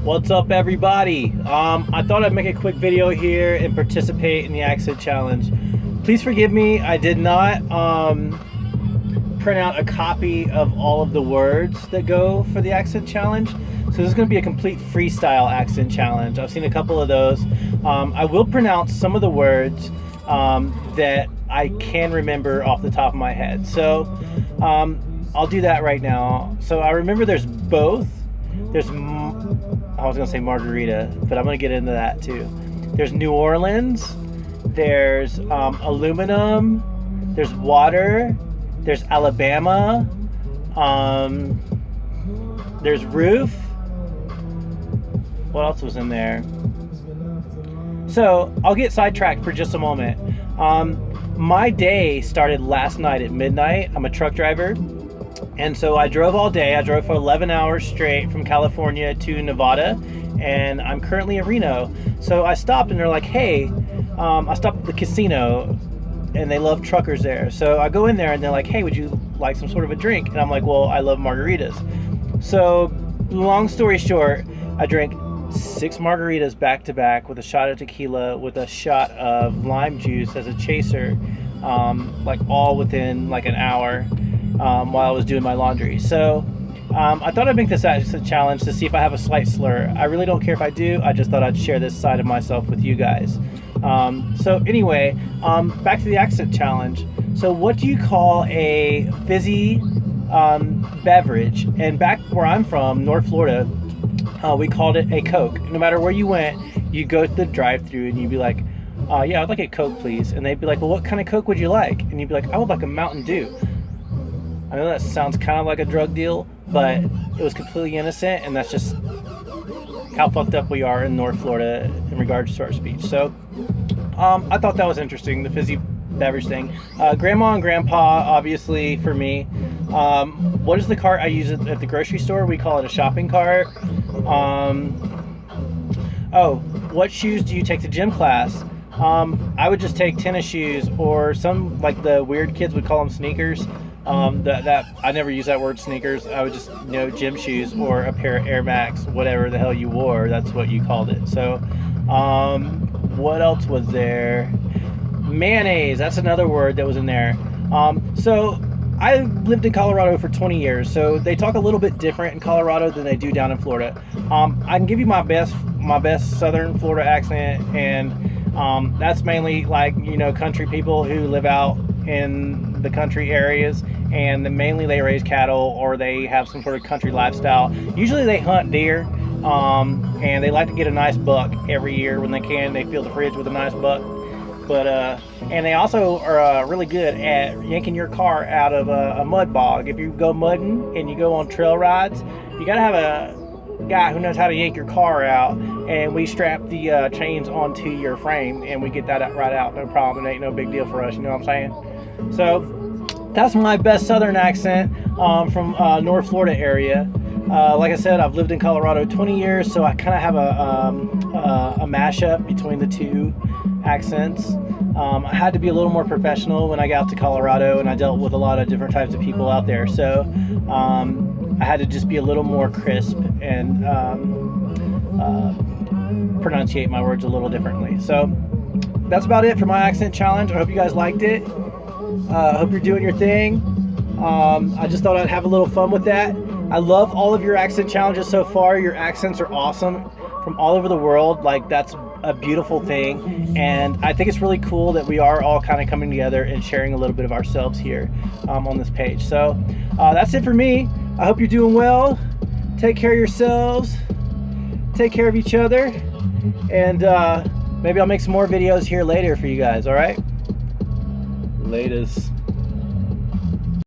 What's up, everybody? I thought I'd make a quick video here and participate in the accent challenge. Please forgive me, I did not print out a copy of all of the words that go for the accent challenge. So this is going to be a complete freestyle accent challenge. I've seen a couple of those. I will pronounce some of the words that I can remember off the top of my head. So I'll do that right now. So I remember there's both. I was gonna say margarita, but I'm gonna get into that too. There's New Orleans, there's aluminum, there's water, there's Alabama, there's roof. What else was in there? So I'll get sidetracked for just a moment. My day started last night at midnight. I'm a truck driver. And so I drove all day. I drove for 11 hours straight from California to Nevada, and I'm currently in Reno. So I stopped and they're like, hey, I stopped at the casino and they love truckers there. So I go in there and they're like, hey, would you like some sort of a drink? And I'm like, well, I love margaritas. So long story short, I drank 6 margaritas back to back with a shot of tequila with a shot of lime juice as a chaser, like all within like an hour. While I was doing my laundry. So I thought I'd make this a challenge to see if I have a slight slur. I really don't care if I do. I just thought I'd share this side of myself with you guys. So anyway, back to the accent challenge. So what do you call a fizzy beverage? And back where I'm from, North Florida, we called it a Coke. No matter where you went, you go to the drive-thru and you'd be like, yeah, I'd like a Coke, please. And they'd be like, well, what kind of Coke would you like? And you'd be like, I would like a Mountain Dew. I know that sounds kind of like a drug deal, but it was completely innocent, and that's just how fucked up we are in North Florida in regards to our speech. So I thought that was interesting, the fizzy beverage thing. Grandma and Grandpa, obviously, for me. What is the cart I use at the grocery store? We call it a shopping cart. Oh, what shoes do you take to gym class? I would just take tennis shoes, or some, like the weird kids would call them sneakers. That I never use that word sneakers. I would just, gym shoes or a pair of Air Max, whatever the hell you wore, that's what you called it. So what else was there? Mayonnaise, that's another word that was in there. So I lived in Colorado for 20 years, so they talk a little bit different in Colorado than they do down in Florida. I can give you my best Southern Florida accent, and that's mainly like, country people who live out in the country areas, and mainly they raise cattle or they have some sort of country lifestyle. Usually they hunt deer, and they like to get a nice buck every year when they can. They fill the fridge with a nice buck. But and they also are really good at yanking your car out of a mud bog. If you go mudding and you go on trail rides, you gotta have a guy who knows how to yank your car out, and we strap the chains onto your frame and we get that right out, no problem. It ain't no big deal for us, you know what I'm saying? So that's my best Southern accent from North Florida area. Like I said, I've lived in Colorado 20 years, so I kind of have a mashup between the two accents. I had to be a little more professional when I got to Colorado, and I dealt with a lot of different types of people out there. So I had to just be a little more crisp and pronunciate my words a little differently. So that's about it for my accent challenge. I hope you guys liked it. I hope you're doing your thing. I just thought I'd have a little fun with that. I love all of your accent challenges so far. Your accents are awesome from all over the world. Like, that's a beautiful thing, and I think it's really cool that we are all kind of coming together and sharing a little bit of ourselves here on this page. So that's it for me. I hope you're doing well. Take care of yourselves, take care of each other, and maybe I'll make some more videos here later for you guys. All right, latest.